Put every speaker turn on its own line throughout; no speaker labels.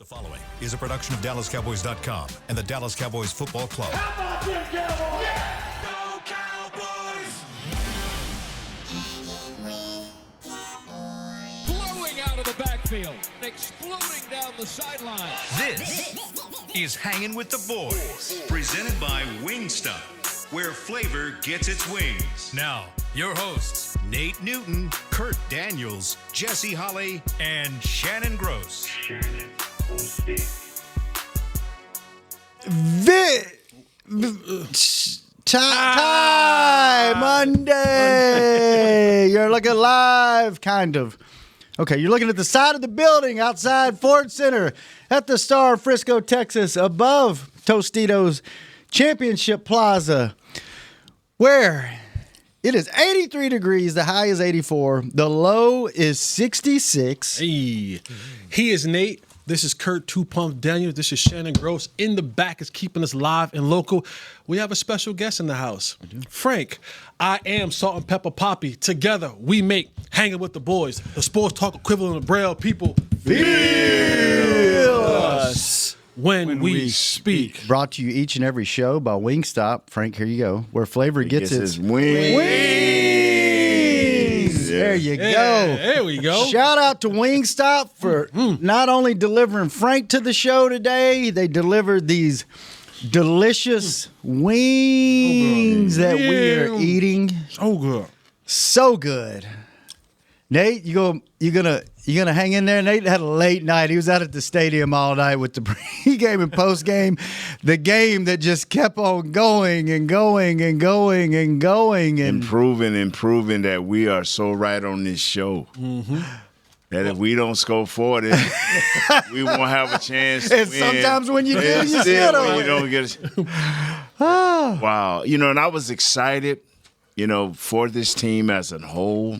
following is a production of DallasCowboys.com and the Dallas Cowboys Football Club.
How about them Cowboys?
Yeah! Go Cowboys!
Blowing out of the backfield, exploding down the sideline.
This is Hanging with the Boys, presented by Wingstop, where flavor gets its wings. Now, your hosts, Nate Newton, Kurt Daniels, Jesse Holley, and Shannon Gross.
Time Monday. You're looking live, kind of. Okay, you're looking at the side of the building outside Ford Center at the Star of Frisco, Texas, above Tostitos Championship Plaza, where it is 83 degrees. The high is 84. The low is 66.
Hey, he is Nate. This is Kurt Two Pump Daniels. This is Shannon Gross. In the back is keeping us live and local. We have a special guest in the house, Frank. I am Salt and Pepper Poppy. Together we make Hanging with the Boys, the sports talk equivalent of Braille. People feel us when we speak.
Brought to you each and every show by Wingstop. Frank, here you go. Where flavor gets its wings. There you go.
There we go.
Shout out to Wingstop for not only delivering Frank to the show today, they delivered these delicious wings that we are eating.
So good.
So good. Nate, you gonna hang in there? Nate had a late night. He was out at the stadium all night with the pregame and postgame. The game that just kept on going and going and going and going and
improving that we are so right on this show. Mm-hmm. That if we don't score 40, we won't have a chance to
and
win.
Sometimes when you do, you
still
still
when you don't get it. Wow. And I was excited, for this team as a whole.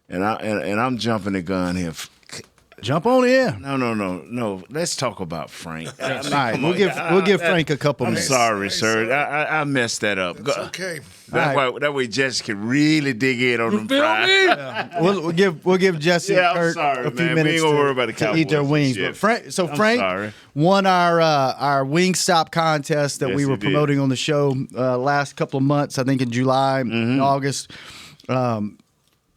And I'm jumping the gun here.
Jump on in.
No. Let's talk about Frank.
All right, we'll give Frank a couple minutes.
I'm sorry, sir. I messed that up.
It's okay.
That way Jesse can really dig in on them fries.
Yeah. We'll give Jesse and Kurt a few minutes
we ain't gonna worry about the
to eat their wings. But Frank won our Wingstop contest that we were promoting on the show last couple of months. I think in July, and August.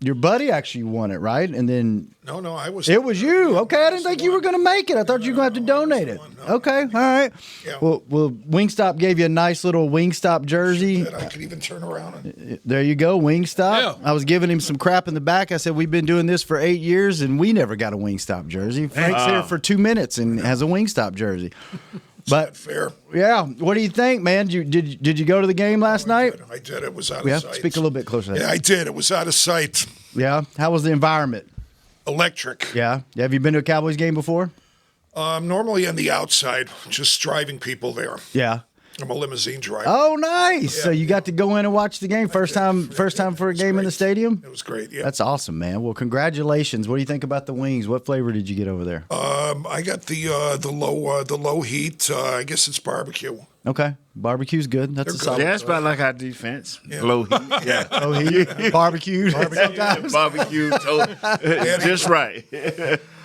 Your buddy actually won it, right? And then
No, I was.
It was you. Okay, I didn't think you were going to make it. I thought you were going to have to donate it. Okay, all right.
Yeah.
Well, Wingstop gave you a nice little Wingstop jersey.
That I could even turn around.
There you go, Wingstop.
Yeah.
I was giving him some crap in the back. I said, we've been doing this for 8 years, and we never got a Wingstop jersey. Frank's here for 2 minutes and has a Wingstop jersey. But
fair.
Yeah, what do you think, man? Did you go to the game last night?
I did. It was out of sight.
Speak a little bit closer.
Yeah, I did. It was out of sight.
Yeah. How was the environment?
Electric.
Yeah. Have you been to a Cowboys game before?
Normally on the outside, just driving people there.
Yeah.
I'm a limousine driver.
Oh, nice!
Yeah,
so you got to go in and watch the game first time for a game in the stadium.
It was great. Yeah,
that's awesome, man. Well, congratulations. What do you think about the wings? What flavor did you get over there?
I got the low heat. I guess it's barbecue.
Okay, barbecue's good. That's a solid.
Yeah, it's about like our defense. Yeah. Low heat. Yeah,
low heat. Barbecue.
Barbecue. Just right.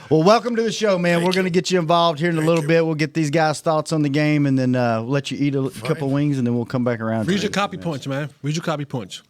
Well, welcome to the show, man. We're going to get you involved here in a little bit. We'll get these guys' thoughts on the game, and then we'll let you eat a couple wings, and then we'll come back around.
Read your copy punch, man. Read your copy punch.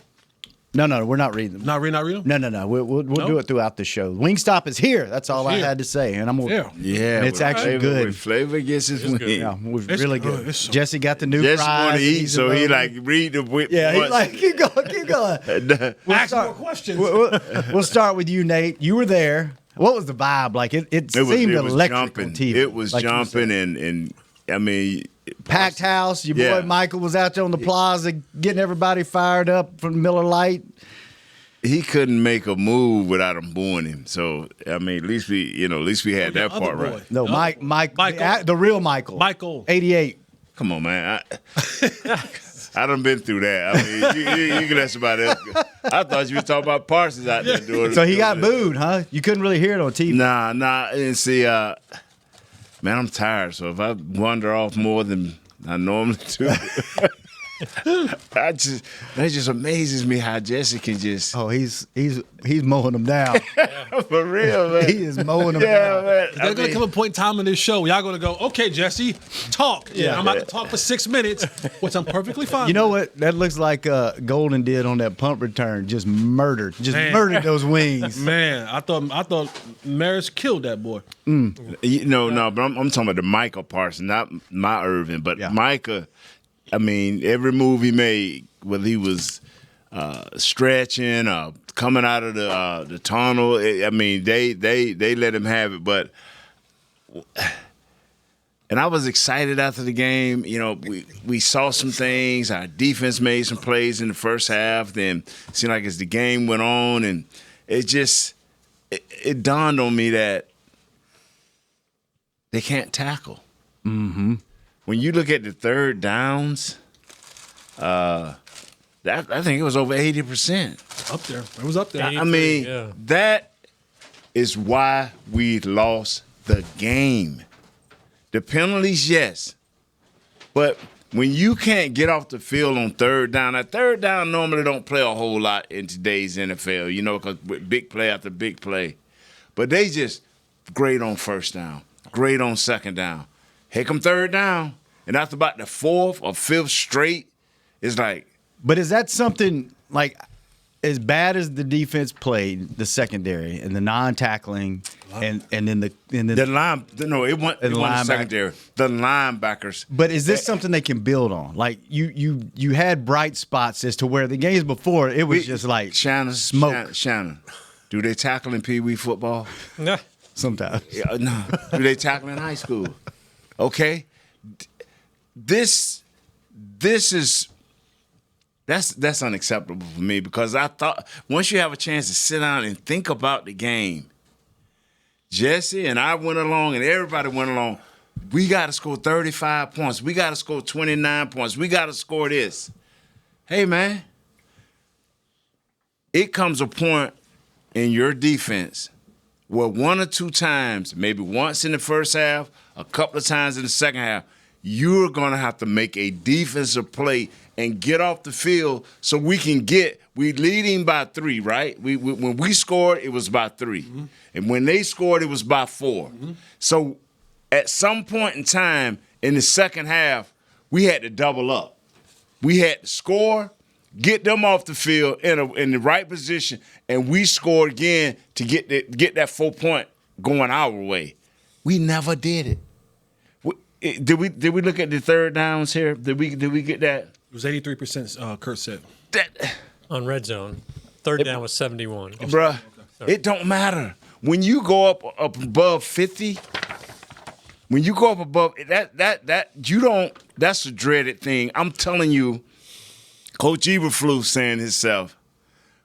No, we're not reading them.
Not read them?
No. We'll do it throughout the show. Wingstop is here. That's all I had to say, and I'm gonna.
Yeah,
and it's actually good.
Flavor gets his wing.
Yeah, it's really good.
So
Jesse got the new
Jesse
fries.
want to eat, so he read the whip.
Yeah, he's like, keep going.
Ask more questions.
We'll start with you, Nate. You were there. What was the vibe like? It seemed electric on TV.
It was like jumping, and I mean,
packed house. Your boy Michael was out there on the plaza getting everybody fired up from Miller Lite.
He couldn't make a move without him booing him. So I mean, at least we had that part right.
No, Michael, the real Michael, 88.
Come on, man. I done been through that. I mean, you can let somebody else go. I thought you were talking about Parsons out there doing it.
So he got booed, huh? You couldn't really hear it on TV.
Nah. And see, man, I'm tired. So if I wander off more than I normally do, That just amazes me how Jesse can just
he's mowing them down.
for real, man.
He is mowing them down.
Man.
There's going to come a point in time in this show where y'all going to go, okay, Jesse, talk. Yeah, I'm about to talk for 6 minutes, which I'm perfectly fine
You know
with.
what? That looks like Golden did on that punt return. Just murdered those wings.
Man, I thought Maris killed that boy.
No, but I'm talking about the Micah Parsons, not my Irvin, but Micah. I mean, every move he made, whether he was stretching or coming out of the tunnel, I mean, they let him have it. But and I was excited after the game. You know, we saw some things. Our defense made some plays in the first half. Then it seemed like as the game went on, and it dawned on me that they can't tackle. Mm-hmm. When you look at the third downs, I think it was over 80%.
Up there. It was up there.
I mean, that is why we lost the game. The penalties, yes. But when you can't get off the field on third down, now third down normally don't play a whole lot in today's NFL, because big play after big play. But they just great on first down, great on second down. Here come third down. And after about the fourth or fifth straight, it's like.
But is that something like as bad as the defense played, the secondary and the non-tackling, and then the
line? No, it wasn't the secondary. The linebackers.
But is this something they can build on? Like you had bright spots as to where the games before it was just like smoke.
Shannon, do they tackle in Pee Wee football?
No.
Sometimes.
Yeah, no. Do they tackle in high school? Okay. This is that's unacceptable for me, because I thought once you have a chance to sit down and think about the game, Jesse and I went along and everybody went along. We got to score 35 points. We got to score 29 points. We got to score this. Hey, man, it comes a point in your defense where one or two times, maybe once in the first half, a couple of times in the second half, you're going to have to make a defensive play and get off the field so we leading by 3, right? When we scored, it was by 3. Mm-hmm. And when they scored, it was by 4. Mm-hmm. So at some point in time in the second half, we had to double up. We had to score, get them off the field in the right position, and we scored again to get that 4-point going our way. We never did it. Did we look at the third downs here? Did we get that?
It was 83%, Kurt said.
On red zone. Third down was 71.
Bruh, it don't matter. When you go up above 50, when you go up above that's a dreaded thing. I'm telling you, Coach Eberflus saying himself,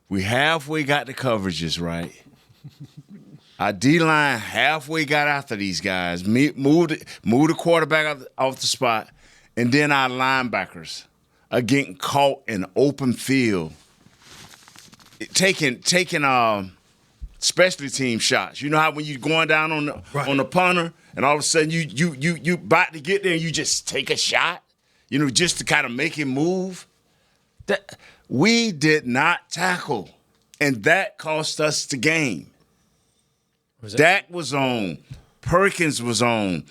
we halfway got the coverages right. Our D-line halfway got after these guys, moved the quarterback off the spot, and then our linebackers are getting caught in open field, taking specialty team shots. You know how when you're going down on the punter, and all of a sudden you about to get there and you just take a shot, just to kind of make him move. That we did not tackle, and that cost us the game. Dak was on. Perkins was on.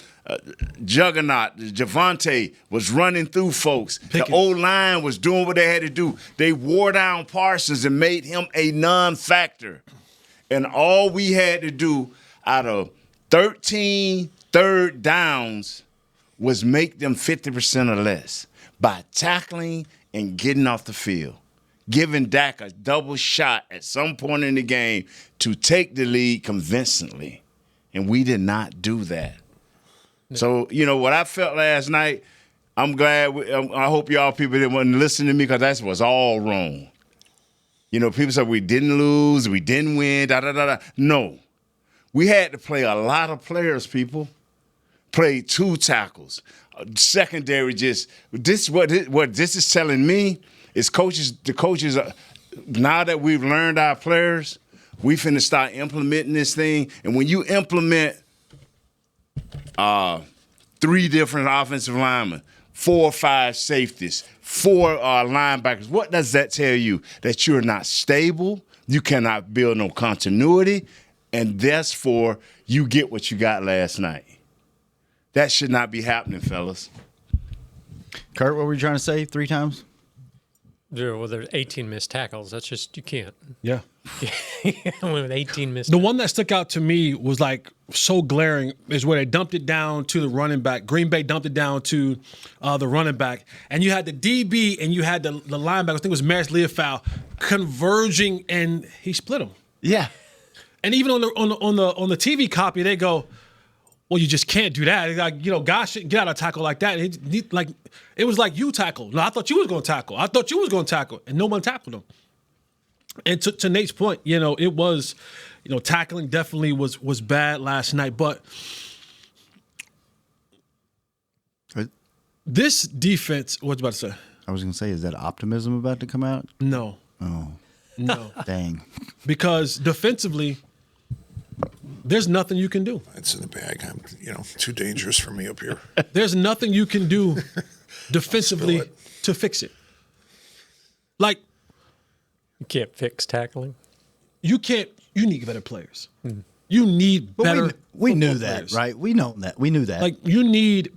Juggernaut, Javante was running through folks. The old line was doing what they had to do. They wore down Parsons and made him a non-factor. And all we had to do out of 13 third downs was make them 50% or less by tackling and getting off the field, giving Dak a double shot at some point in the game to take the lead convincingly. And we did not do that. So, what I felt last night, I'm glad. I hope y'all people didn't want to listen to me, because that was all wrong. People said we didn't lose, we didn't win, da-da-da-da. No. We had to play a lot of players, people. Played 2 tackles. Secondary what this is telling me is the coaches, now that we've learned our players, we finna start implementing this thing. And when you implement 3 different offensive linemen, 4 or 5 safeties, 4 linebackers. What does that tell you? That you're not stable, you cannot build no continuity, and therefore you get what you got last night. That should not be happening, fellas.
Kurt, what were you trying to say 3 times?
Well, there's 18 missed tackles. That's just, you can't.
Yeah.
With 18 missed
The one that stuck out to me was like so glaring is where they dumped it down to the running back. Green Bay dumped it down to the running back, and you had the DB and you had the linebacker. I think it was Maris Leofau converging, and he split them.
Yeah.
And even on the TV copy, they go, "Well, you just can't do that. Like, guys shouldn't get out of tackle like that." It was like you tackle. No, I thought you was going to tackle. I thought you was going to tackle, and no one tackled him. And to Nate's point, it was, tackling definitely was bad last night. But this defense, what you about to say?
I was going to say, is that optimism about to come out?
No.
Oh.
No.
Dang.
Because defensively, there's nothing you can do.
It's in the bag. I'm, too dangerous for me up here.
There's nothing you can do defensively to fix it. Like,
You can't fix tackling.
you need better players. You need better.
We knew
football
that,
players.
right? We know that. We knew that.
Like, you need,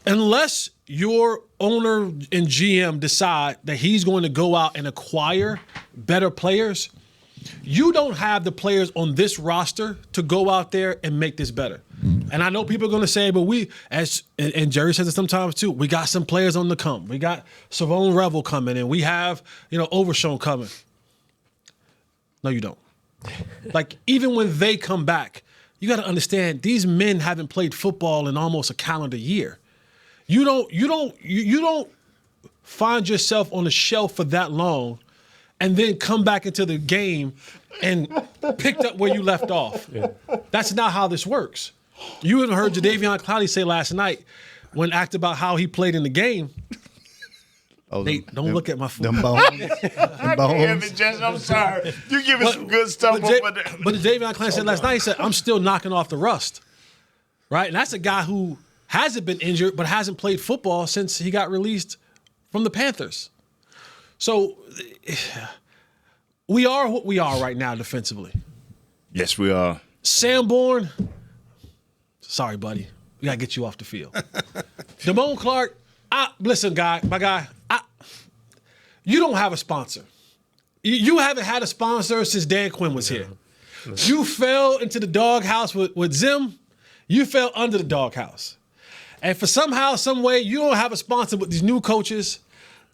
unless your owner and GM decide that he's going to go out and acquire better players, you don't have the players on this roster to go out there and make this better. And I know people are going to say, but and Jerry says it sometimes too, we got some players on the come. We got Savone Revel coming, and we have, Overshown coming. No, you don't. Like, even when they come back, you got to understand these men haven't played football in almost a calendar year. You don't find yourself on the shelf for that long and then come back into the game and picked up where you left off. Yeah. That's not how this works. You even heard Jadeveon Clowney say last night when asked about how he played in the game. Nate, don't look at my foot.
Them bones. Them bones.
I'm sorry. You giving some good stuff.
But Jadeveon Clowney said last night, he said, I'm still knocking off the rust. Right? And that's a guy who hasn't been injured but hasn't played football since he got released from the Panthers. So we are what we are right now defensively.
Yes, we are.
Sanborn, sorry, buddy. We got to get you off the field. Damone Clark, listen, my guy, you don't have a sponsor. You haven't had a sponsor since Dan Quinn was here. You fell into the doghouse with Zim. You fell under the doghouse. And for somehow, some way, you don't have a sponsor with these new coaches.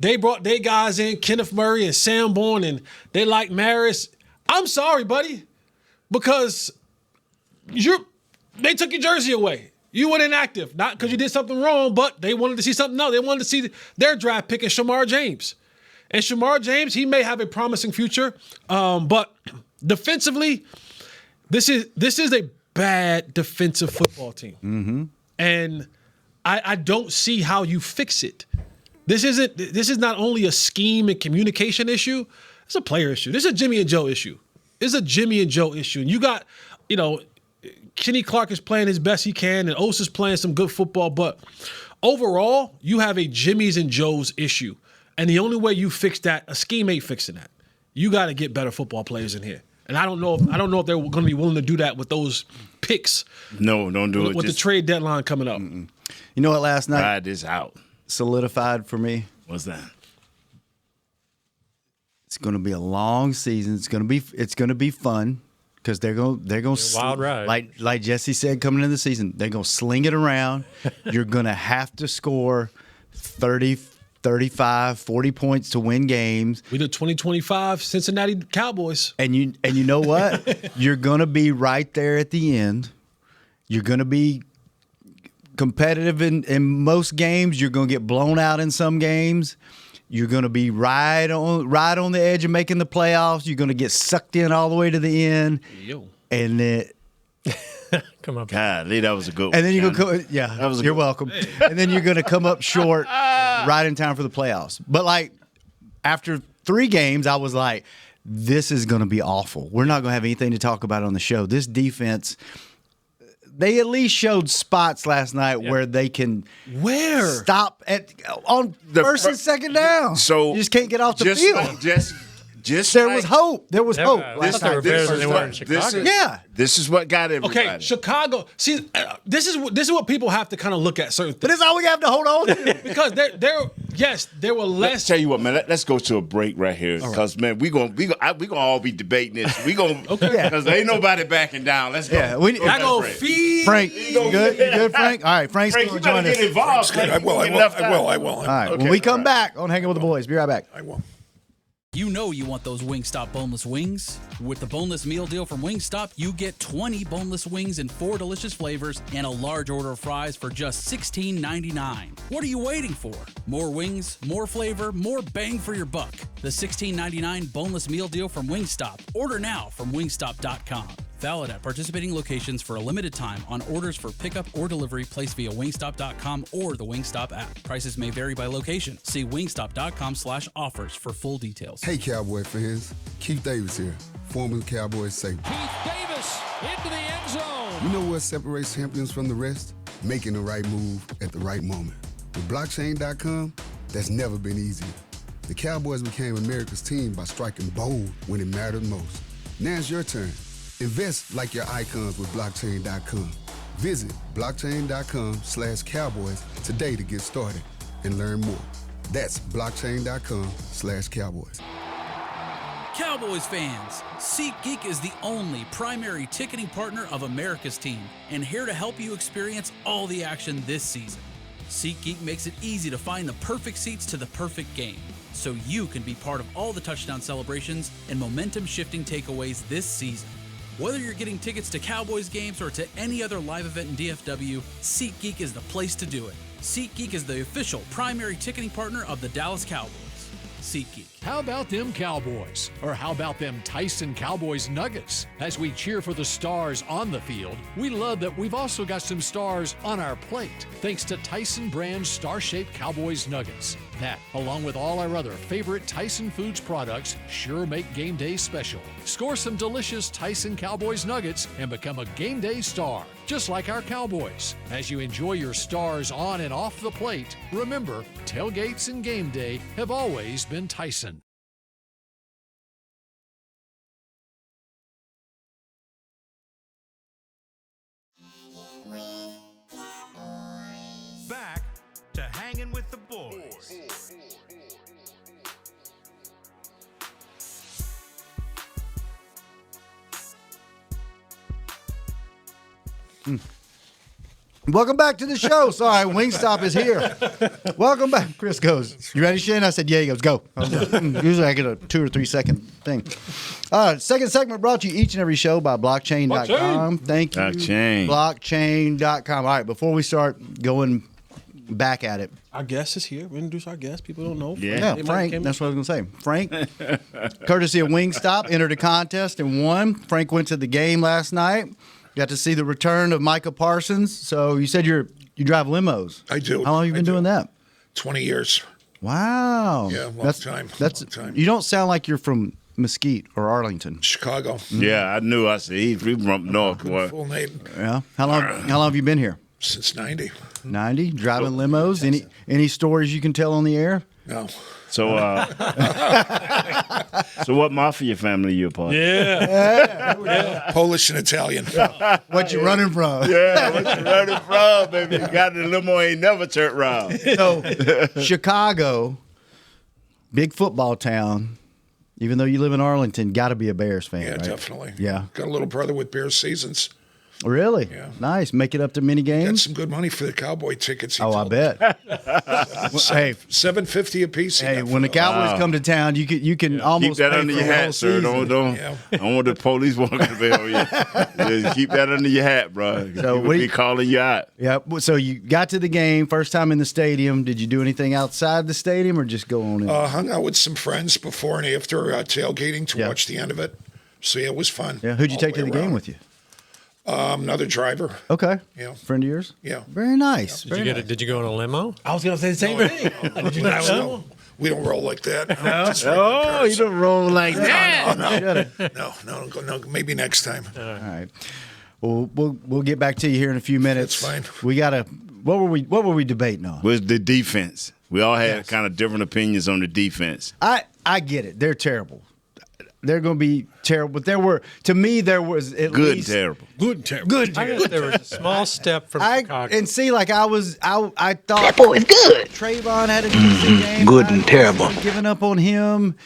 They brought their guys in, Kenneth Murray and Sanborn, and they like Maris. I'm sorry, buddy, because they took your jersey away. You were inactive, not because you did something wrong, but they wanted to see something else. They wanted to see their draft pick in Shamar James. And Shamar James, he may have a promising future, but defensively, this is a bad defensive football team. Mm-hmm. And I don't see how you fix it. This is not only a scheme and communication issue, it's a player issue. This is a Jimmy and Joe issue. It's a Jimmy and Joe issue. And you got, Kenny Clark is playing his best he can, and Osa's playing some good football, but overall, you have a Jimmy's and Joe's issue. And the only way you fix that, a scheme ain't fixing that. You got to get better football players in here. And I don't know if they're going to be willing to do that with those picks.
No, don't do it.
With the trade deadline coming up.
You know what? Last night
ride this out.
Solidified for me.
What's that?
It's going to be a long season. It's going to be fun because they're going
wild ride.
Like Jesse said coming into the season, they're going to sling it around. You're going to have to score 30, 35, 40 points to win games.
We the 2025 Cincinnati Cowboys.
And you know what? You're going to be right there at the end. You're going to be competitive in most games. You're going to get blown out in some games. You're going to be right on the edge of making the playoffs. You're going to get sucked in all the way to the end.
Yo.
And then
Come on.
Golly, that was a good one.
and then you're going to
That was a
you're
good
welcome. And then you're going to come up short right in time for the playoffs. But like after 3 games, I was like, this is going to be awful. We're not going to have anything to talk about on the show. This defense, they at least showed spots last night where they can stop on first and second down.
So
you just can't get off the field.
There
was hope. There was hope.
I thought they were better than they were in Chicago.
This is what got everybody.
Okay, Chicago. See, this is what people have to kind of look at certain things.
But it's all we have to hold on to.
Because there were less.
Let's tell you what, man. Let's go to a break right here, because man, we gonna all be debating this. We gonna because ain't nobody backing down. Let's go.
Yeah,
I go feed
Frank. You good? You good, Frank? All right, Frank's
Frank,
going
you
to join
better
us.
get involved.
Good. I will.
All right, when we come back on Hanging with the Boys, be right back.
I will.
You know you want those Wingstop boneless wings. With the boneless meal deal from Wingstop, you get 20 boneless wings in 4 delicious flavors and a large order of fries for just $16.99. What are you waiting for? More wings, more flavor, more bang for your buck. The $16.99 boneless meal deal from Wingstop. Order now from wingstop.com. Valid at participating locations for a limited time on orders for pickup or delivery placed via wingstop.com or the Wingstop app. Prices may vary by location. See wingstop.com/offers for full details.
Hey, Cowboy fans. Keith Davis here, former Cowboys safety.
Keith Davis into the end zone.
You know what separates champions from the rest? Making the right move at the right moment. With blockchain.com, that's never been easier. The Cowboys became America's team by striking bold when it mattered most. Now it's your turn. Invest like your icons with blockchain.com. Visit blockchain.com/cowboys today to get started and learn more. That's blockchain.com/cowboys.
Cowboys fans, SeatGeek is the only primary ticketing partner of America's team and here to help you experience all the action this season. SeatGeek makes it easy to find the perfect seats to the perfect game, so you can be part of all the touchdown celebrations and momentum-shifting takeaways this season. Whether you're getting tickets to Cowboys games or to any other live event in DFW, SeatGeek is the place to do it. SeatGeek is the official primary ticketing partner of the Dallas Cowboys. SeatGeek.
How about them Cowboys? Or how about them Tyson Cowboys Nuggets? As we cheer for the stars on the field, we love that we've also got some stars on our plate, thanks to Tyson brand star-shaped Cowboys Nuggets. That, along with all our other favorite Tyson Foods products, sure make game day special. Score some delicious Tyson Cowboys Nuggets and become a game day star, just like our Cowboys. As you enjoy your stars on and off the plate, remember, tailgates and game day have always been Tyson.
Back to Hanging with the Boys.
Welcome back to the show. Sorry, Wingstop is here. Welcome back. Chris goes, "You ready, Shane?" I said, "Yeah." He goes, "Go." Usually I get a 2 or 3 second thing. Second segment brought to you each and every show by blockchain.com. Thank you. Blockchain.com. All right, before we start going back at it.
Our guest is here. We introduce our guest. People don't know.
Yeah, Frank. That's what I was going to say. Frank, courtesy of Wingstop, entered a contest and won. Frank went to the game last night. Got to see the return of Micah Parsons. So you said you drive limos.
I do.
How long have you been doing that?
20 years.
Wow.
Yeah, long time.
That's
long time.
You don't sound like you're from Mesquite or Arlington.
Chicago.
Yeah, I knew. I said he's from up north. Boy.
Full name.
Yeah. How long have you been here?
Since 90.
90. Driving limos. Any stories you can tell on the air?
No.
So, so what mafia family you a part of?
Yeah.
Polish and Italian.
What you running from?
Yeah, what you running from, baby? Got the limo ain't never turned around.
So, Chicago, big football town. Even though you live in Arlington, got to be a Bears fan,
Yeah,
right?
definitely.
Yeah.
Got a little brother with Bears seasons.
Really?
Yeah.
Nice. Make it up to many
Got
games?
some good money for the Cowboy tickets.
Oh, I bet. Hey,
$7.50 a piece.
hey, when the Cowboys come to town, you can
Keep
almost
that
pay
under
for
your
a whole
hat, sir.
season.
Don't
Yeah.
I don't want the police walking the bell. Yeah, keep that under your hat, bro.
So
So
what
we
do
be
you-
calling you out.
Yeah. So you got to the game, first time in the stadium. Did you do anything outside the stadium or just go on in?
Hung out with some friends before and after tailgating to
Yeah.
watch the end of it. So, yeah, it was fun.
Yeah. Who'd you
all
take to
way
the game
around.
with you?
Another driver.
Okay.
Yeah.
Friend of yours?
Yeah.
Very nice.
Did you get it? Did you go in a limo?
I was gonna say the same thing. Did you drive a limo?
We don't roll like that.
Oh, you don't roll like that.
No, maybe next time.
All right. We'll get back to you here in a few minutes.
That's fine.
We gotta. What were we debating on?
Was the defense. We all had kind of different opinions on the defense.
I get it. They're terrible. They're going to be terrible. But there was at
Good
least
and terrible.
Good and terrible.
Good.
I guess there was a small step from Chicago.
And see, like I thought
That boy is good.
Trayvon had a decent game.
Good and terrible.
Giving up on him.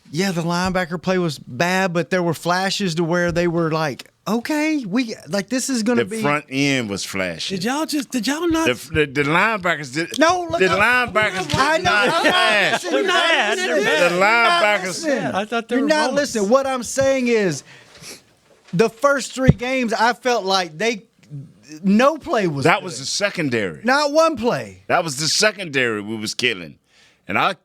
Yeah, the linebacker play was bad, but there were flashes to where they were like, okay, this is going to be.
The front end was flashing.
Did y'all not?
The linebackers did.
No, look.
The linebackers
I
did
know.
not
I'm not
flash.
listening.
The linebackers.
I thought they
You're
were
not
moments.
listening. What I'm saying is, the first 3 games, I felt like no play was.
That
good.
was the secondary.
Not one play.
That was the secondary we was killing. And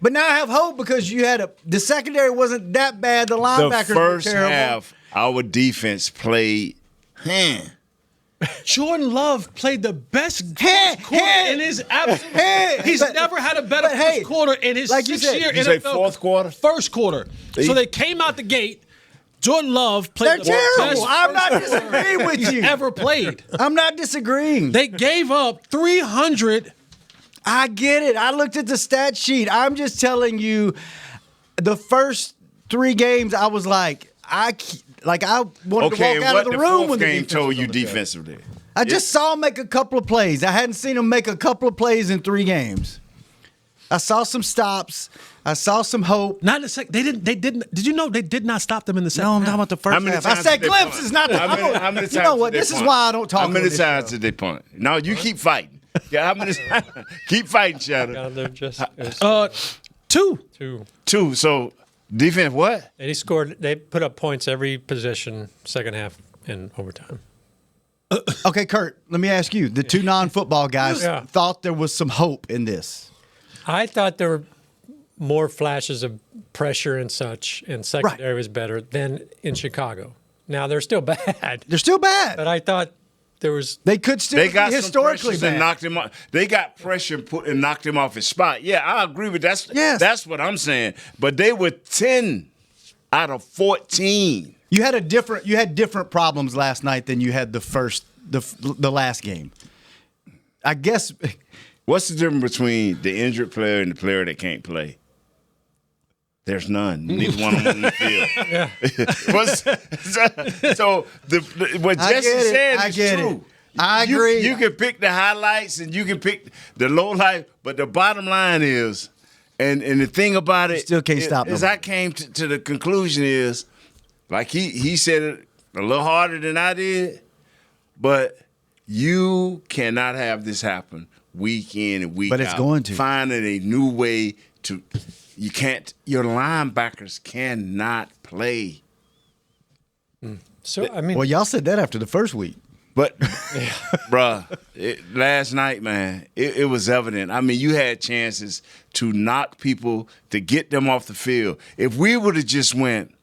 But now I have hope because the secondary wasn't that bad. The linebackers
the first
were terrible.
half, our defense played.
Jordan Love played the best first quarter in his absolute. He's never had a better first quarter in his
like you
6
said,
year
you
NFL.
say fourth quarter?
First quarter. So they came out the gate. Jordan Love played
They're
the
terrible.
best
I'm not
first quarter
disagreeing with
he's
you.
ever played.
I'm not disagreeing.
They gave up 300.
I get it. I looked at the stat sheet. I'm just telling you, the first 3 games, I was like, I wanted to walk out of the room when the
game
defense
told
was
you
on the field.
defensively?
I just saw him make a couple of plays. I hadn't seen him make a couple of plays in 3 games. I saw some stops. I saw some hope.
Not in the second. They didn't. Did you know they did not stop them in the second?
No, I'm
half?
talking about the first half. I said glimpses, not the.
How many times
you know what?
did they
This is
punt?
why I don't talk.
How many
on this
times
show.
did they punt? No, you keep fighting. Yeah, how many? Keep fighting, Shadow.
God, they're just it was
2.
2. So defense, what?
And he scored. They put up points every possession, second half and overtime.
Okay, Kurt, let me ask you. The 2 non-football guys thought there was some hope in this.
I thought there were more flashes of pressure and such, and secondary was better than in Chicago. Now they're still bad.
They're still bad.
But I thought there was.
They could still
They got
be historically
some
bad.
and knocked him off. They got pressure and knocked him off his spot. Yeah, I agree with that.
Yes.
That's what I'm saying. But they were 10 out of 14.
You had different problems last night than you had the last game. I guess.
What's the difference between the injured player and the player that can't play? There's none. Neither one of them on the field.
Yeah.
What Jesse said is true.
I agree.
You can pick the highlights and you can pick the low light, but the bottom line is, and the thing about it,
still can't stop
as
nobody.
I came to the conclusion is, like he said it a little harder than I did, but you cannot have this happen week in and week out.
But it's going to.
Finding a new way to. You can't. Your linebackers cannot play.
So I mean,
Well, y'all said that after the first week.
But, bruh, last night, man, it was evident. I mean, you had chances to knock people, to get them off the field. If we would have just went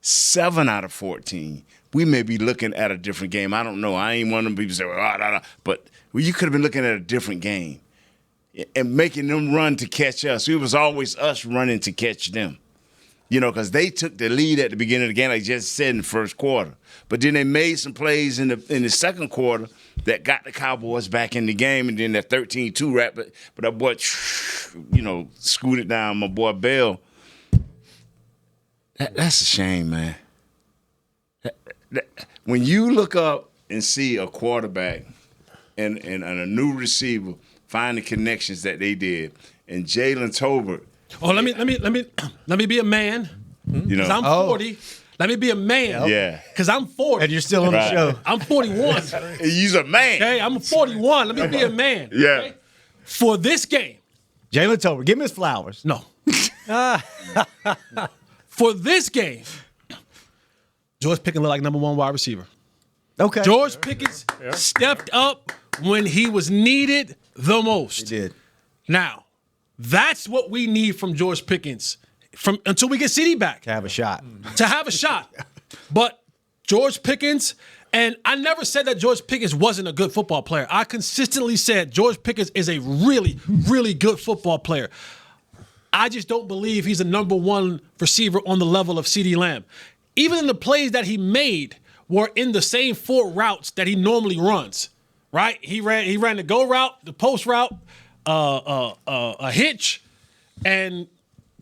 7 out of 14, we may be looking at a different game. I don't know. I ain't one of them people say, well, but you could have been looking at a different game and making them run to catch us. It was always us running to catch them. You know, because they took the lead at the beginning of the game, like Jesse said, in the first quarter. But then they made some plays in the second quarter that got the Cowboys back in the game, and then that 13-2 wrap. But that boy, scooted down my boy Bell. That's a shame, man. When you look up and see a quarterback and a new receiver find the connections that they did, and Jalen Tolbert.
Oh, let me be a man.
You know,
'Cause I'm 40. Let me be a man.
Yeah.
Because I'm 40.
And you're still on the show.
I'm 41.
He's a man.
Okay, I'm 41. Let me be a man.
Yeah.
Okay? For this game.
Jalen Tolbert, give him his flowers.
No. For this game, George Pickens looked like number 1 wide receiver.
Okay.
George Pickens stepped up when he was needed the most.
He did.
Now, that's what we need from George Pickens until we get CD back.
To have a shot.
To have a shot. But George Pickens, and I never said that George Pickens wasn't a good football player. I consistently said George Pickens is a really, really good football player. I just don't believe he's a number 1 receiver on the level of CeeDee Lamb. Even in the plays that he made were in the same 4 routes that he normally runs. Right? He ran the go route, the post route, a hitch, and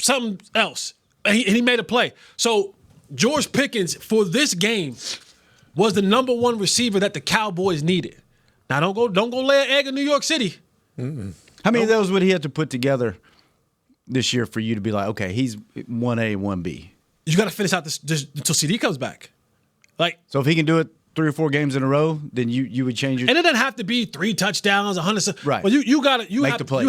something else. And he made a play. So George Pickens for this game was the number 1 receiver that the Cowboys needed. Now don't go lay an egg in New York City.
Mm-mm. How many of those would he have to put together this year for you to be like, okay, he's 1A, 1B?
You got to finish out this until CD comes back.
So if he can do it 3 or 4 games in a row, then you would change your.
And it doesn't have to be 3 touchdowns, 100.
Right.
But you got to
Make the plays.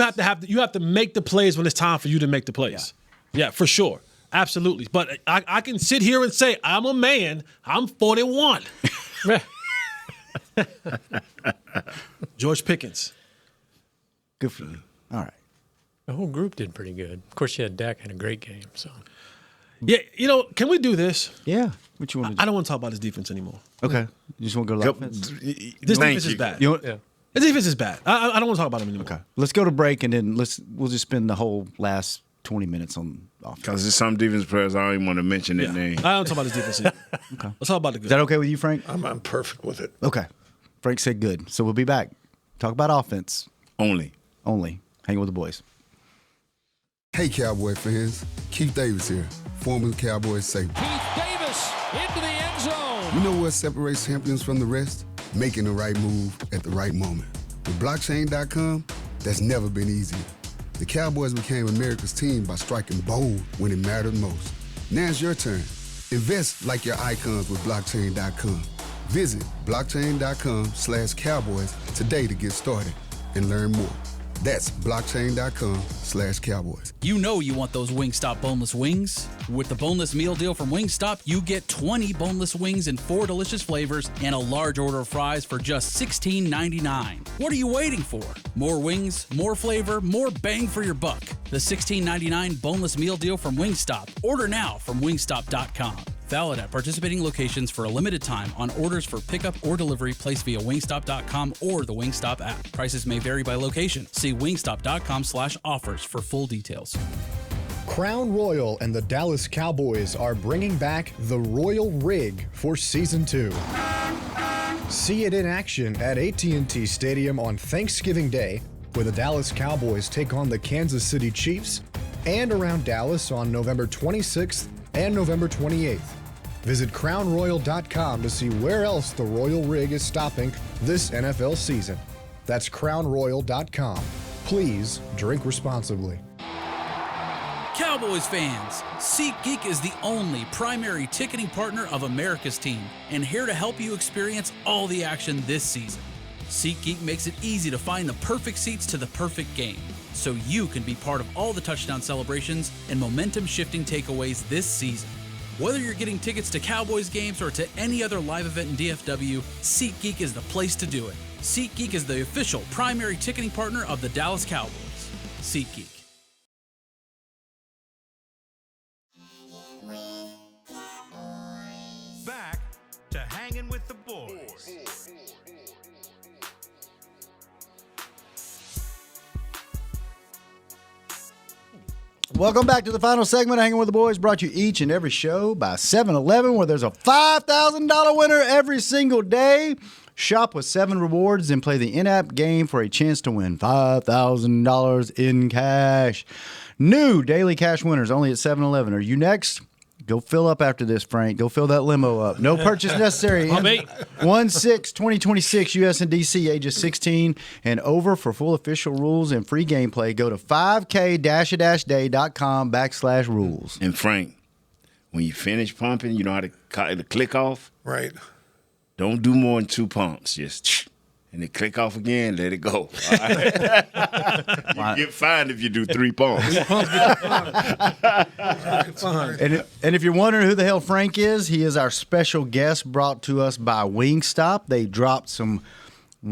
You have to make the plays when it's time for you to make the plays. Yeah, for sure. Absolutely. But I can sit here and say, I'm a man. I'm 41. George Pickens.
Good for you. All right.
The whole group did pretty good. Of course, you had Dak had a great game. So,
yeah, can we do this?
Yeah. What you want to do?
I don't want to talk about his defense anymore.
Okay. You just want to go to offense?
This defense is bad. This defense is bad. I don't want to talk about him anymore.
Okay. Let's go to break, and then we'll just spend the whole last 20 minutes on offense.
Because there's some defense players I don't even want to mention their name.
I don't talk about his defense either. Okay. Let's talk about the good.
Is that okay with you, Frank?
I'm perfect with it.
Okay. Frank said good. So we'll be back. Talk about offense.
Only.
Hang with the boys.
Hey, Cowboy fans. Keith Davis here, former Cowboys safety.
Keith Davis into the end zone.
You know what separates champions from the rest? Making the right move at the right moment. With blockchain.com, that's never been easier. The Cowboys became America's team by striking bold when it mattered most. Now it's your turn. Invest like your icons with blockchain.com. Visit blockchain.com/Cowboys today to get started and learn more. That's blockchain.com/Cowboys.
You know you want those Wingstop boneless wings. With the boneless meal deal from Wingstop, you get 20 boneless wings in 4 delicious flavors and a large order of fries for just $16.99. What are you waiting for? More wings, more flavor, more bang for your buck. The $16.99 boneless meal deal from Wingstop. Order now from wingstop.com. Valid at participating locations for a limited time on orders for pickup or delivery placed via wingstop.com or the Wingstop app. Prices may vary by location. See wingstop.com/offers for full details.
Crown Royal and the Dallas Cowboys are bringing back the Royal Rig for Season 2. See it in action at AT&T Stadium on Thanksgiving Day, where the Dallas Cowboys take on the Kansas City Chiefs, and around Dallas on November 26th and November 28th. Visit crownroyal.com to see where else the Royal Rig is stopping this NFL season. That's crownroyal.com. Please drink responsibly.
Cowboys fans, SeatGeek is the only primary ticketing partner of America's team and here to help you experience all the action this season. SeatGeek makes it easy to find the perfect seats to the perfect game, so you can be part of all the touchdown celebrations and momentum-shifting takeaways this season. Whether you're getting tickets to Cowboys games or to any other live event in DFW, SeatGeek is the place to do it. SeatGeek is the official primary ticketing partner of the Dallas Cowboys. SeatGeek.
Back to hanging with the boys.
Welcome back to the final segment of Hanging with the Boys, brought to you each and every show by 7-Eleven, where there's a $5,000 winner every single day. Shop with 7 rewards and play the in-app game for a chance to win $5,000 in cash. New daily cash winners only at 7-Eleven. Are you next? Go fill up after this, Frank. Go fill that limo up. No purchase necessary. 1/6/2026, U.S. and D.C., ages 16 and over. For full official rules and free gameplay, go to 5k-day.com/rules.
And Frank, when you finish pumping, you know how to click off?
Right.
Don't do more than 2 pumps. Just and then click off again, let it go. All right? You get fined if you do 3 pumps.
And if you're wondering who the hell Frank is, he is our special guest brought to us by Wingstop. They dropped some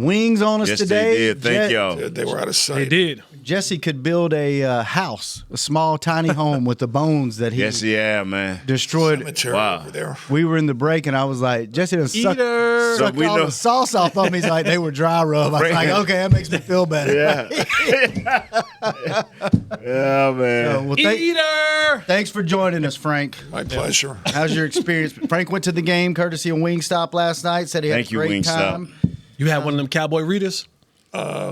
wings on us
Yes,
today.
they did. Thank y'all.
They were out of sight.
They did.
Jesse could build a house, a small, tiny home with the bones that he
Yes, yeah, man.
destroyed.
Cemetery
Wow.
over there.
We were in the break, and I was like, Jesse done sucked
So we
all
know-
the sauce off of me. He's like, they were dry rub. I was like, okay, that makes me feel better.
Yeah. Yeah, man.
So, well,
Eater.
thanks for joining us, Frank.
My pleasure.
How's your experience? Frank went to the game courtesy of Wingstop last night. Said he had
Thank
a
you,
great
Wingstop.
time.
You had one of them cowboy readers?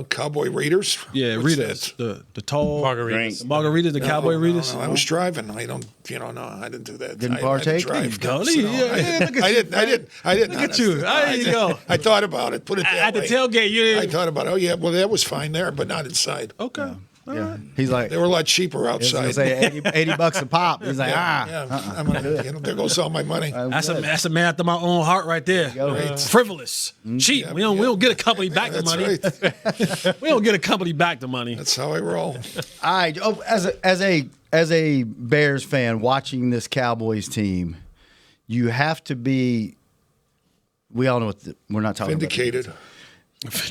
Cowboy Raiders.
Yeah,
What's
Ritas.
that?
The tall
Margaritas.
the margaritas, the cowboy Ritas.
No, I was driving. I don't. No, I didn't do that.
Didn't
I
partake?
had to drive.
Go.
So,
Yeah, look at
I
you,
didn't. I didn't. I didn't.
Look at you. There you go.
I thought about it. Put it that
At the
way.
tailgate, you
I
didn't.
thought about it. Oh yeah, well that was fine there, but not inside.
Okay.
Yeah. He's like,
They were a lot cheaper
I was gonna
outside.
say $80 a pop. He's like,
yeah, I'm gonna, there goes all my money.
That's a man after my own heart right there. Frivolous, cheap. We don't get a company back the
That's
money.
right.
We don't get a company back the money.
That's how I roll.
all right. Oh, as a Bears fan watching this Cowboys team, you have to be. We all know we're not talking
Vindicated.
about.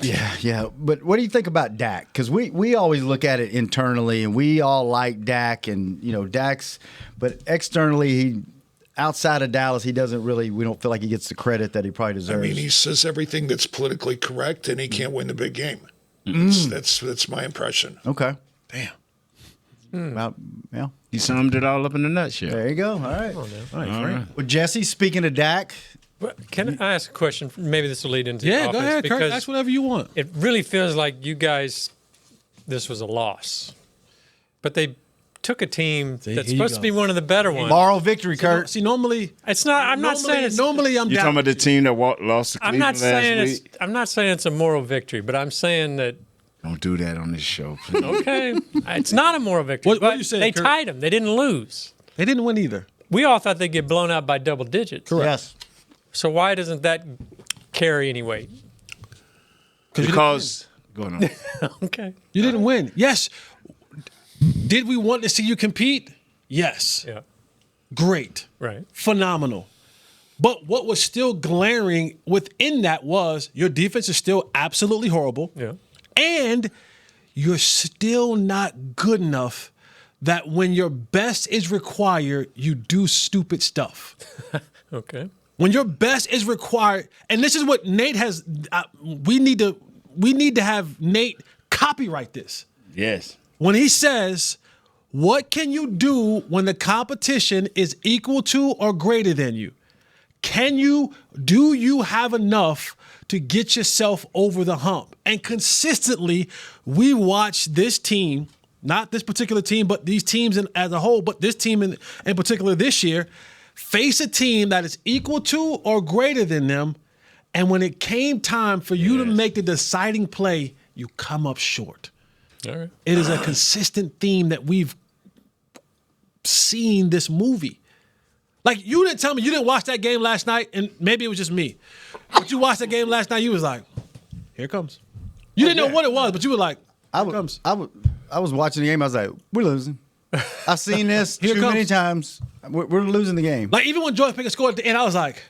Yeah. But what do you think about Dak? Because we always look at it internally, and we all like Dak, and Dak's. But externally, outside of Dallas, he doesn't really. We don't feel like he gets the credit that he probably
I
deserves.
mean, he says everything that's politically correct, and he can't win the big game. That's my impression.
Okay.
Damn.
Well, yeah.
You summed it all up in a nutshell.
There you go. All right.
All right, Frank.
Well, Jesse, speaking of Dak,
Can I ask a question? Maybe this will lead into the
Yeah, go
offense,
ahead, Kurt.
because
Ask whatever you want.
it really feels like you guys, this was a loss. But they took a team that's
here you
supposed to
go.
be one of the better ones.
moral victory, Kurt.
See, normally,
It's not. I'm not saying it's.
normally I'm
You
down.
talking about the team that lost to
I'm
Cleveland
not
last
saying
week?
it's. I'm not saying it's a moral victory, but I'm saying that
Don't do that on this show, please.
okay, it's not a moral victory.
What
but
are you saying,
They
Kurt?
tied them. They didn't lose.
They didn't win either.
We all thought they'd get blown out by double digits.
Yes.
So why doesn't that carry any weight?
Because going on.
Okay.
You didn't win. Yes. Did we want to see you compete? Yes.
Yeah.
Great.
Right.
Phenomenal. But what was still glaring within that was your defense is still absolutely horrible.
Yeah.
And you're still not good enough that when your best is required, you do stupid stuff.
Okay.
When your best is required, and this is what Nate has, we need to have Nate copyright this.
Yes.
When he says, what can you do when the competition is equal to or greater than you? Do you have enough to get yourself over the hump? And consistently, we watch this team, not this particular team, but these teams as a whole, but this team in particular this year, face a team that is equal to or greater than them. And when it came time for you to make the deciding play, you come up short.
All right.
It is a consistent theme that we've seen this movie. Like, you didn't tell me you didn't watch that game last night, and maybe it was just me. But you watched that game last night, you was like, here it comes. You didn't know what it was, but you were like, here it comes.
I was watching the game. I was like, we're losing. I've seen this
Here it
too many
comes.
times. We're losing the game.
Like, even when George Pickens scored at the end, I was like,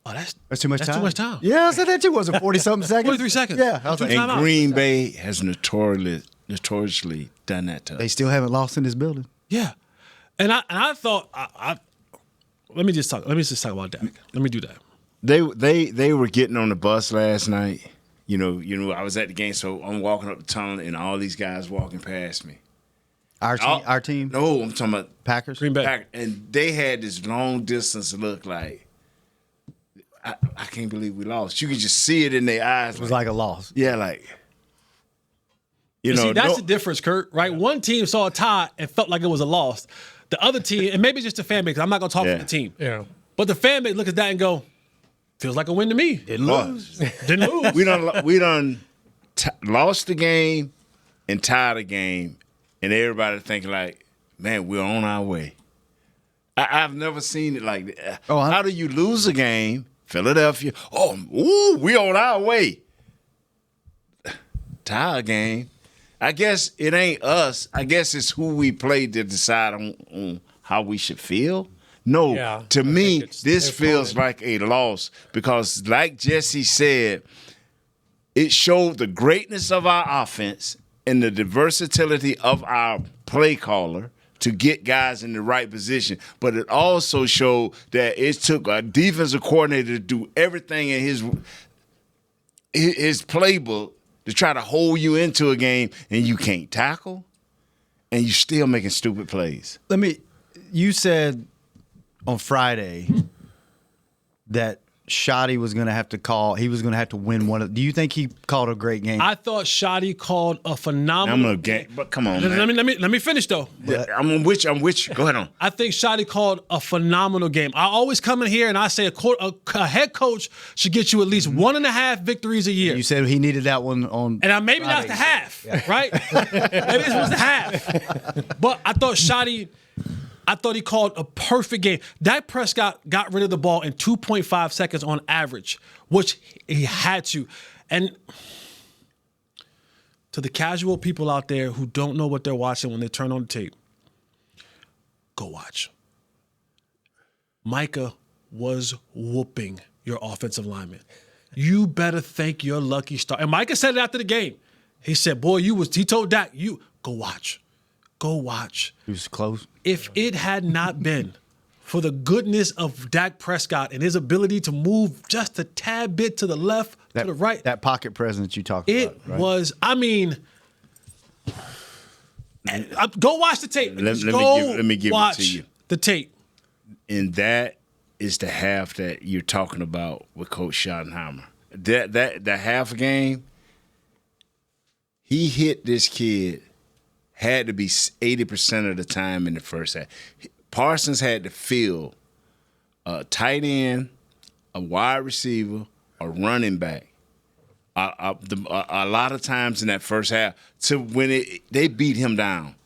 oh, that's
That's too much time.
too much time.
Yeah, I said that too. Was it 40-something seconds?
43 seconds.
Yeah. I was like,
And
Timeout.
Green Bay has notoriously done that to us.
they still haven't lost in this building.
Yeah. And I thought, let me just talk about Dak. Let me do that.
They were getting on the bus last night. You know, I was at the game, so I'm walking up the tunnel, and all these guys walking past me.
Our team?
No, I'm talking about
Packers?
Green Bay.
And they had this long distance look like, I can't believe we lost. You could just see it in their eyes.
It was like a loss.
Yeah, like,
See, that's the difference, Kurt, right? One team saw a tie and felt like it was a loss. The other team, and maybe just the fan base, I'm not going to talk for the team.
Yeah.
But the fan base look at that and go, feels like a win to me.
Didn't lose.
Didn't lose.
we done lost the game and tied the game, and everybody thinking like, man, we're on our way. I've never seen it like that. How do you lose a game, Philadelphia? We on our way. Tie a game. I guess it ain't us. I guess it's who we play to decide on how we should feel. No,
Yeah,
to
I
me,
think it's
this
their
feels
fault.
like a loss because, like Jesse said, it showed the greatness of our offense and the versatility of our play caller to get guys in the right position. But it also showed that it took a defensive coordinator to do everything in his playbook to try to hold you into a game, and you can't tackle, and you're still making stupid plays.
You said on Friday that Shoddy was going to have to call. He was going to have to win one. Do you think he called a great game?
I thought Shoddy called a phenomenal
game. But come on, man.
Let me finish though.
Yeah, I'm with you. Go ahead on.
I think Shoddy called a phenomenal game. I always come in here and I say a head coach should get you at least 1.5 victories a year.
You said he needed that one on.
And maybe
Friday.
that's the half, right? Maybe this was the half. But I thought he called a perfect game. Dak Prescott got rid of the ball in 2.5 seconds on average, which he had to. And to the casual people out there who don't know what they're watching when they turn on the tape, go watch. Micah was whooping your offensive lineman. You better thank your lucky star. And Micah said it after the game. He said, boy, he told Dak, go watch. Go watch.
He was close.
If it had not been for the goodness of Dak Prescott and his ability to move just a tad bit to the left, to the right.
That pocket presence you talked
about.
It right?
was, go watch the tape.
Let me give
watch
it to you.
The tape.
And that is the half that you're talking about with Coach Schottenheimer. That half game, he hit this kid. Had to be 80% of the time in the first half. Parsons had to fill a tight end, a wide receiver, a running back. A lot of times in that first half, to when they beat him down.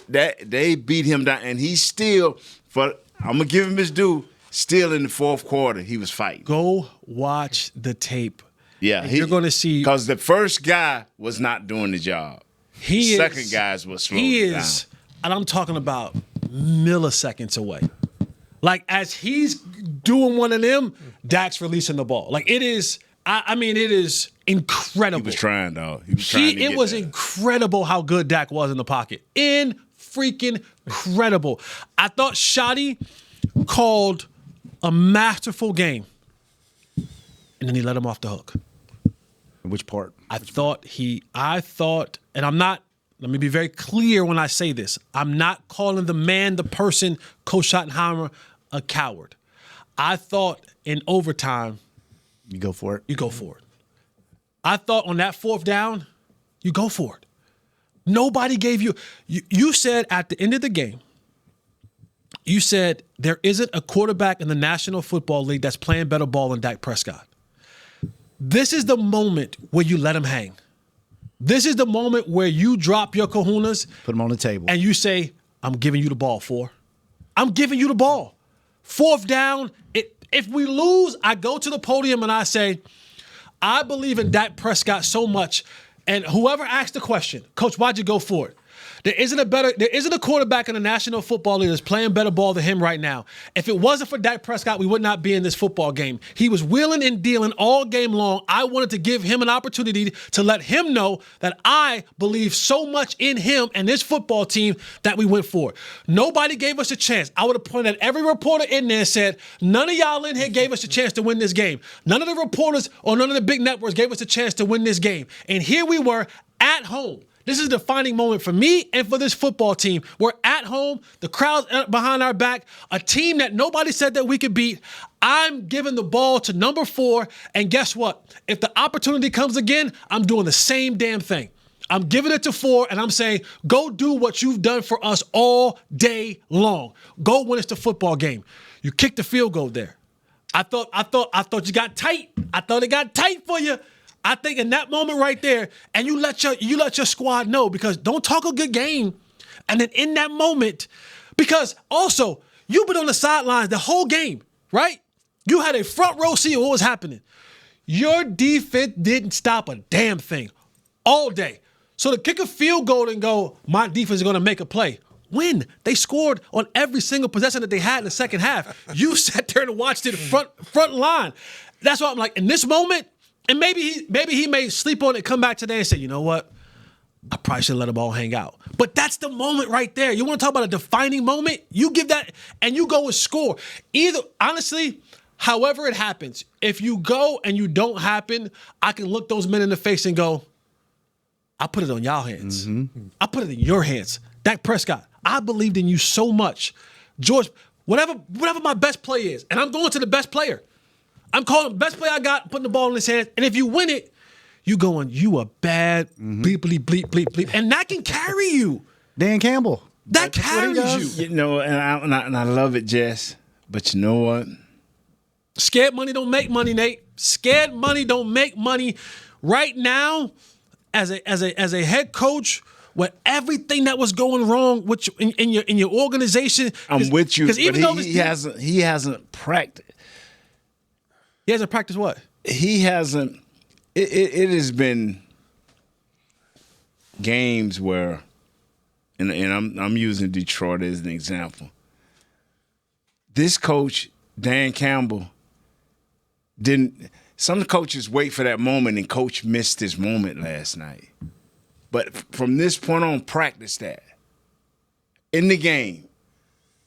They beat him down, and he still, I'm gonna give him his due. Still in the fourth quarter, he was fighting.
Go watch the tape.
Yeah,
you're going to see
because the first guy was not doing the job. Second guys was slowing down.
And I'm talking about milliseconds away. Like, as he's doing one of them, Dak's releasing the ball. Like, it is, it is incredible.
He was trying, though. It
was incredible how good Dak was in the pocket. Freaking incredible. I thought Shoddy called a masterful game. And then he let him off the hook.
Which part?
I thought, and I'm not, let me be very clear when I say this. I'm not calling the person, Coach Schottenheimer, a coward. I thought in overtime.
You go for it.
You go for it. I thought on that fourth down, you go for it. Nobody gave you said at the end of the game, you said there isn't a quarterback in the National Football League that's playing better ball than Dak Prescott. This is the moment where you let him hang. This is the moment where you drop your kahunas.
Put them on the table.
And you say, I'm giving you the ball, I'm giving you the ball. Fourth down, if we lose, I go to the podium and I say, I believe in Dak Prescott so much. And whoever asked the question, Coach, why'd you go for it? There isn't a quarterback in the National Football League that's playing better ball than him right now. If it wasn't for Dak Prescott, we would not be in this football game. He was wheeling and dealing all game long. I wanted to give him an opportunity to let him know that I believe so much in him and this football team that we went for it. Nobody gave us a chance. I would have pointed at every reporter in there and said, none of y'all in here gave us a chance to win this game. None of the reporters or none of the big networks gave us a chance to win this game. And here we were at home. This is a defining moment for me and for this football team. We're at home, the crowd's behind our back, a team that nobody said that we could beat. I'm giving the ball to number 4, and guess what? If the opportunity comes again, I'm doing the same damn thing. I'm giving it to 4, and I'm saying, go do what you've done for us all day long. Go win us the football game. You kicked the field goal there. I thought you got tight. I thought it got tight for you. I think in that moment right there, and you let your squad know, because don't talk a good game. And then in that moment, because also you've been on the sidelines the whole game, right? You had a front row seat of what was happening. Your defense didn't stop a damn thing all day. So to kick a field goal and go, my defense is going to make a play. When they scored on every single possession that they had in the second half, you sat there and watched it front line. That's why I'm like, in this moment, And maybe he may sleep on it, come back today and say, you know what? I probably should let them all hang out. But that's the moment right there. You want to talk about a defining moment? You give that and you go and score. Either, honestly, however it happens, if you go and you don't happen, I can look those men in the face and go, I put it on y'all hands. I put it in your hands. Dak Prescott, I believed in you so much. George, whatever my best play is, and I'm going to the best player. I'm calling the best player I got, putting the ball in his hands. And if you win it, you going, you a bad bleeply bleep bleep bleep. And that can carry you.
Dan Campbell.
That carries you.
You know, and I love it, Jess. But you know what?
Scared money don't make money, Nate. Scared money don't make money. Right now, as a head coach, with everything that was going wrong with you, in your organization,
I'm with you. But
even though
he hasn't practiced.
He hasn't practiced what?
He hasn't. It has been games where, and I'm using Detroit as an example. This coach, Dan Campbell, didn't. Some coaches wait for that moment, and coach missed his moment last night. But from this point on, practice that. In the game,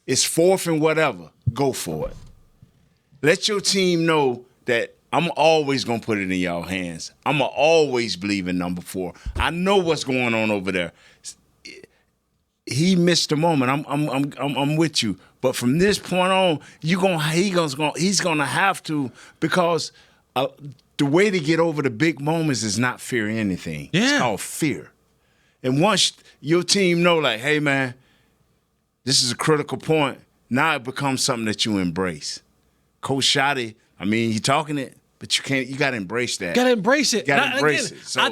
it's fourth and whatever, go for it. Let your team know that I'm always going to put it in y'all hands. I'm going to always believe in number 4. I know what's going on over there. He missed the moment. I'm with you. But from this point on, he's going to have to, because the way to get over the big moments is not fear anything.
Yeah.
It's called fear. And once your team know, like, hey, man, this is a critical point, now it becomes something that you embrace. Coach Shotty, I mean, he's talking it, but you got to embrace that.
Got to embrace it.
Got to embrace it. So,
I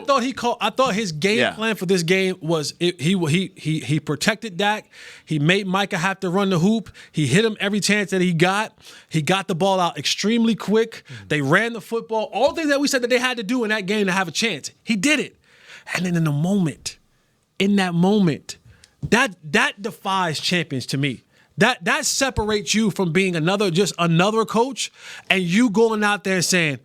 thought his game plan for this game was he protected Dak. He made Micah have to run the hoop. He hit him every chance that he got. He got the ball out extremely quick. They ran the football. All things that we said that they had to do in that game to have a chance. He did it. And then in that moment, that defies champions to me. That separates you from being another coach, and you going out there saying,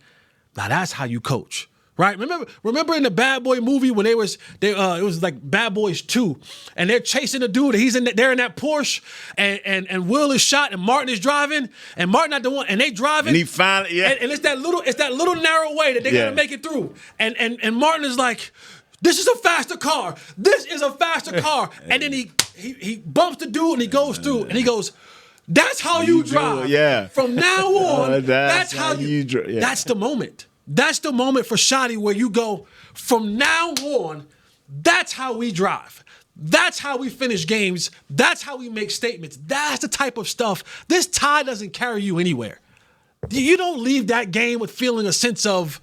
now that's how you coach. Right? Remember in the Bad Boy movie when it was like Bad Boys 2, and they're chasing a dude, and they're in that Porsche, and Will is shot, and Martin is driving, and Martin not the one, and they driving,
and he finally,
and it's that little narrow way that they're gonna make it through, and Martin is like, this is a faster car. This is a faster car, and then he bumps the dude and he goes through and he goes, that's how you drive.
Yeah.
From now on, that's how you
drive. Yeah.
That's the moment. That's the moment for Shotty where you go, from now on, that's how we drive. That's how we finish games. That's how we make statements. That's the type of stuff. This tie doesn't carry you anywhere. You don't leave that game with feeling a sense of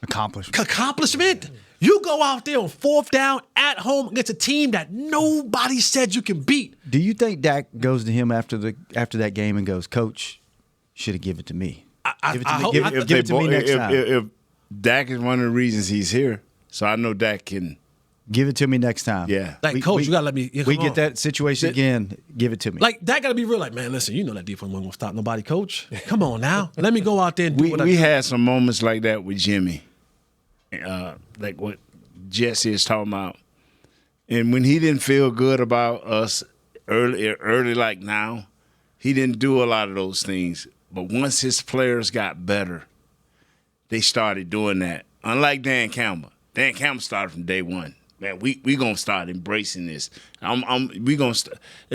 accomplishment. You go out there on 4th down at home against a team that nobody said you can beat.
Do you think Dak goes to him after that game and goes, Coach, should have given it to me? Give it to me next time.
If Dak is one of the reasons he's here, so I know Dak can
give it to me next time.
Yeah,
like Coach, you gotta let me. Yeah,
we get that situation again. Give it to me.
Like Dak gotta be real. Like, man, listen, you know that defense wasn't gonna stop nobody, Coach. Come on now, let me go out there and do what I do.
We had some moments like that with Jimmy. Like what Jesse is talking about. And when he didn't feel good about us early like now, he didn't do a lot of those things. But once his players got better, they started doing that. Unlike Dan Campbell. Dan Campbell started from day one. Man, we gonna start embracing this. And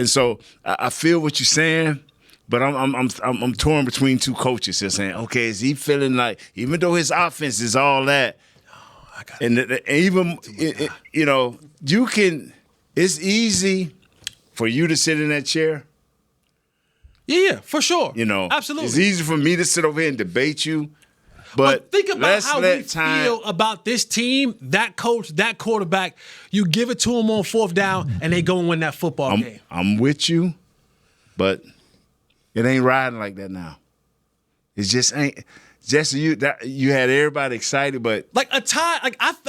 so I feel what you're saying, but I'm torn between two coaches. They're saying, okay, is he feeling like, even though his offense is all that, you can. It's easy for you to sit in that chair.
Yeah, for sure.
Absolutely. It's easy for me to sit over here and debate you. But
think about how we feel about this team, that coach, that quarterback. You give it to them on 4th down, and they go and win that football game.
I'm with you, but it ain't riding like that now. It just ain't. Just you had everybody excited, but
like a tie.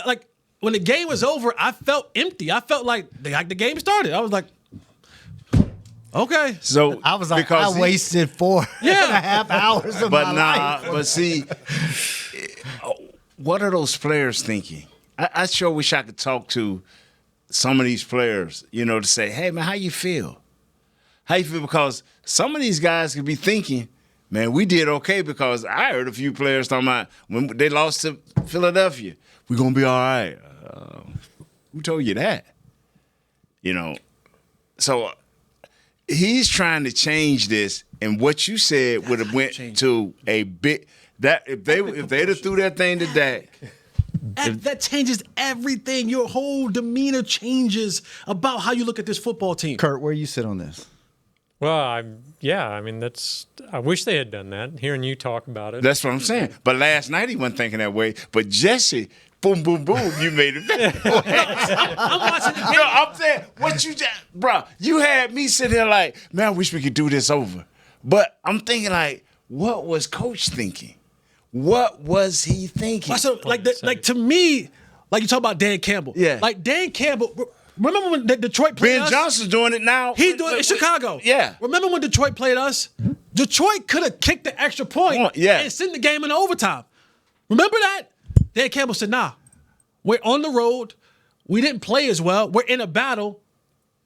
Like when the game was over, I felt empty. I felt like the game started. I was like, okay.
So
I was like, I wasted 4.5 hours of my life.
But see, what are those players thinking? I sure wish I could talk to some of these players, to say, hey, man, how you feel? How you feel? Because some of these guys could be thinking, man, we did okay, because I heard a few players talking about when they lost to Philadelphia, we're going to be all right. Who told you that? So he's trying to change this, and what you said would have went to a bit that if they'd have threw that thing today.
That changes everything. Your whole demeanor changes about how you look at this football team.
Kurt, where you sit on this?
Well, I wish they had done that. Hearing you talk about it.
That's what I'm saying. But last night he wasn't thinking that way. But Jesse, boom, boom, boom, you made it.
I'm watching the game.
No, I'm saying, what you just, bro, you had me sitting here like, man, I wish we could do this over. But I'm thinking like, what was Coach thinking? What was he thinking?
So, to me, like you talk about Dan Campbell.
Yeah.
Like Dan Campbell. Remember when Detroit played us?
Ben Johnson's doing it now.
He's doing it in Chicago.
Yeah.
Remember when Detroit played us? Detroit could have kicked the extra point and sent the game in overtime. Remember that? Dan Campbell said, nah, we're on the road. We didn't play as well. We're in a battle.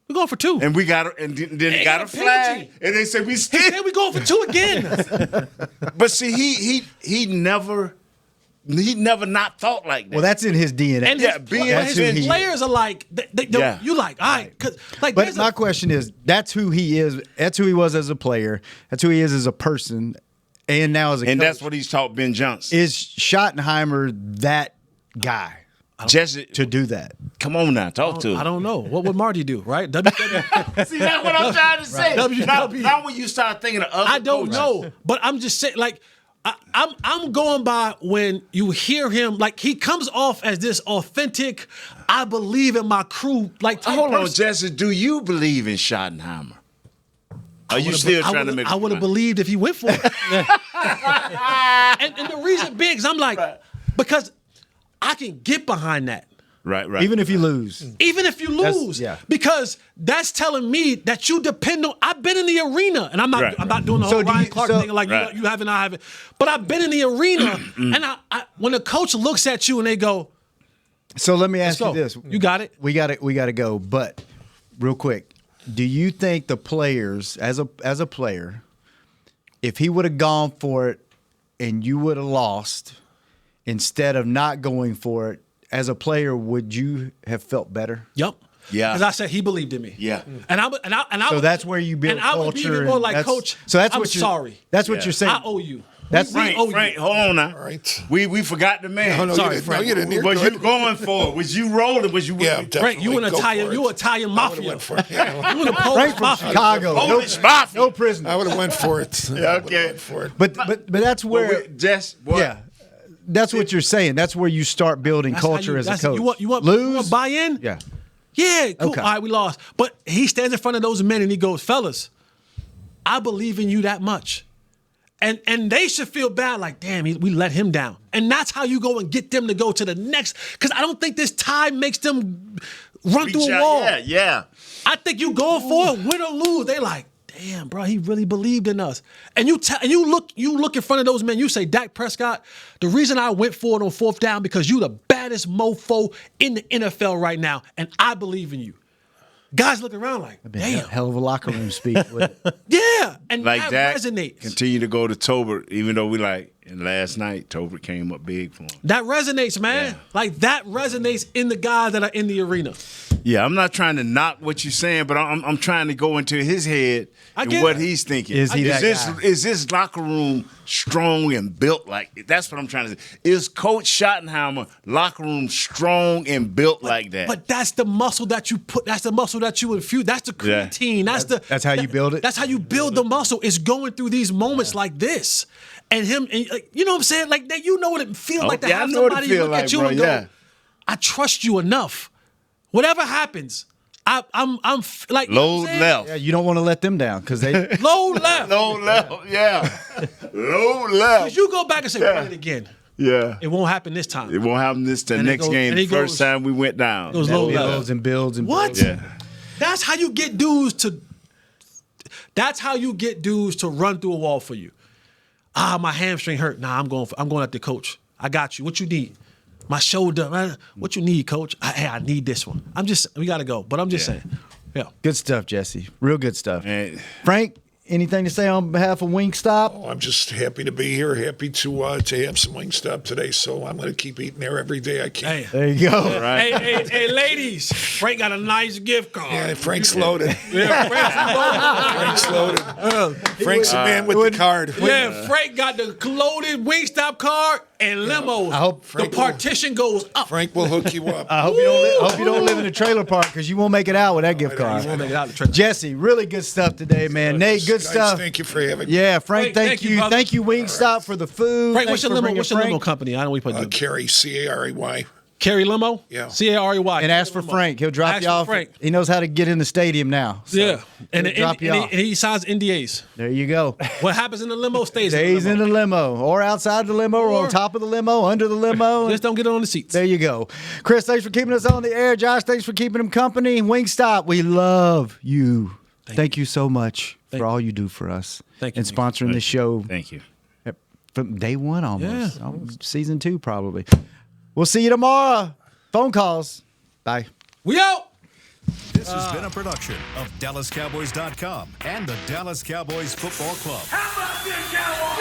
We're going for 2.
And we got and then they got a flag. And they said we still.
He said we going for 2 again.
But see, he never not thought like that.
Well, that's in his DNA.
And his players are like, you like, all right.
But my question is, that's who he is. That's who he was as a player. That's who he is as a person. And now as a coach.
And that's what he's taught Ben Johnson.
Is Schottenheimer that guy?
Jesse,
to do that.
Come on now, talk to him.
I don't know. What would Marty do, right?
See, that's what I'm trying to say. Now when you start thinking of other
I don't
coaches.
know, but I'm just saying, like, I'm going by when you hear him, like he comes off as this authentic, I believe in my crew. Like,
hold on, Jesse, do you believe in Schottenheimer? Are you still trying to make?
I would have believed if he went for it. and the reason being is I'm like, because I can get behind that.
Right.
Even if you lose.
Even if you lose. Because that's telling me that you depend on. I've been in the arena, and I'm not doing the whole Ryan Clark thing like you haven't, I haven't. But I've been in the arena, and I when a coach looks at you and they go.
So let me ask you this.
You got it?
We got to go. But real quick, do you think the players, as a player, if he would have gone for it and you would have lost, instead of not going for it, as a player, would you have felt better?
Yep.
Yeah.
Because I said he believed in me.
Yeah.
And I
so
would,
that's where you build
culture. And I would be even more like, Coach,
so that's
I'm
what
sorry.
That's what you're saying.
I owe you.
That's
Frank, hold on now.
All right.
We forgot the man.
No,
Sorry,
Frank. You didn't.
Was you going for it? Was you rolling? Was you?
Yeah,
Frank, you an Italian? You Italian mafia? You in the Polish
Frank from
mafia?
Chicago.
Polish mafia.
No prison.
I would have went for it.
Okay.
But that's where.
Yeah.
That's what you're saying. That's where you start building culture as a coach.
You want
lose,
buy in?
Yeah.
Yeah, cool.
Okay.
All right, we lost. But he stands in front of those men and he goes, fellas, I believe in you that much. And they should feel bad, like, damn, we let him down. And that's how you go and get them to go to the next. Because I don't think this tie makes them run through a wall.
Yeah.
I think you going for it, win or lose. They like, damn, bro, he really believed in us. And you look in front of those men. You say, Dak Prescott, the reason I went for it on 4th down because you the baddest mofo in the NFL right now, and I believe in you. Guys look around like, damn,
hell of a locker room speak.
Yeah, and
like
that resonates.
Continue to go to Tolbert, even though and last night Tolbert came up big for him.
That resonates, man.
Yeah.
Like that resonates in the guys that are in the arena.
Yeah, I'm not trying to knock what you're saying, but I'm trying to go into his head and what he's thinking.
Is
this locker room strong and built like? That's what I'm trying to say. Is Coach Schottenheimer locker room strong and built like that?
But that's the muscle that you put. That's the muscle that you infuse. That's the creatine.
That's how you build it.
That's how you build the muscle. It's going through these moments like this, and him. And, you know what I'm saying? Like that. You know what it feels like to have somebody look at you and go, "I trust you enough." Whatever happens, I'm like
low left.
Yeah, you don't want to let them down because they
low left.
Low left. Yeah. Low left.
Because you go back and say, run it again.
Yeah.
It won't happen this time.
It won't happen this time. Next game, the first time we went down.
It goes low
builds and builds and
what?
builds.
Yeah.
That's how you get dudes to. That's how you get dudes to run through a wall for you. My hamstring hurt. Nah, I'm going at the coach. I got you. What you need? My shoulder, man. What you need, coach? I need this one. We got to go. But I'm just saying. Yeah.
Good stuff, Jesse. Real good stuff.
Man.
Frank, anything to say on behalf of Wingstop?
Oh, I'm just happy to be here. Happy to have some Wingstop today. So I'm going to keep eating there every day I can.
Hey.
There you go.
Right.
Hey, ladies. Frank got a nice gift card.
Yeah, Frank's loaded.
Yeah,
Frank's loaded. Frank's a man with the card.
Yeah, Frank got the loaded Wingstop card and limos.
I hope
the partition goes up.
Frank will hook you up.
I hope you don't live in a trailer park because you won't make it out with that gift card.
You won't make it out the trailer.
Jesse, really good stuff today, man. Nate, good
Guys,
stuff.
Thank you for having me.
Yeah, Frank, thank you.
brother.
Thank you, Wingstop, for the food.
Frank,
Thanks
what's your
for
limo?
bringing
What's your
Frank.
limo company? I know we put
Carey, C-A-R-E-Y.
Carry Limo?
Yeah.
C-A-R-E-Y.
And ask for Frank. He'll drop
Ask
you
for
off.
Frank.
He knows how to get in the stadium now. So
Yeah. And
he'll drop you off.
he signs NDAs.
There you go.
What happens in the limo stays
Stays
in
in
the limo.
the limo, or outside the limo, or on
Or-
top of the limo, under the limo.
Just don't get it on the seats.
There you go. Chris, thanks for keeping us on the air. Josh, thanks for keeping him company. Wingstop, we love you. Thank you so much for all you do for us.
Thank you.
And sponsoring this show
Thank you.
from day one almost.
Yeah.
Season 2 probably. We'll see you tomorrow. Phone calls. Bye.
We out.
This has been a production of DallasCowboys.com and the Dallas Cowboys Football Club.
How about this, Cowboys?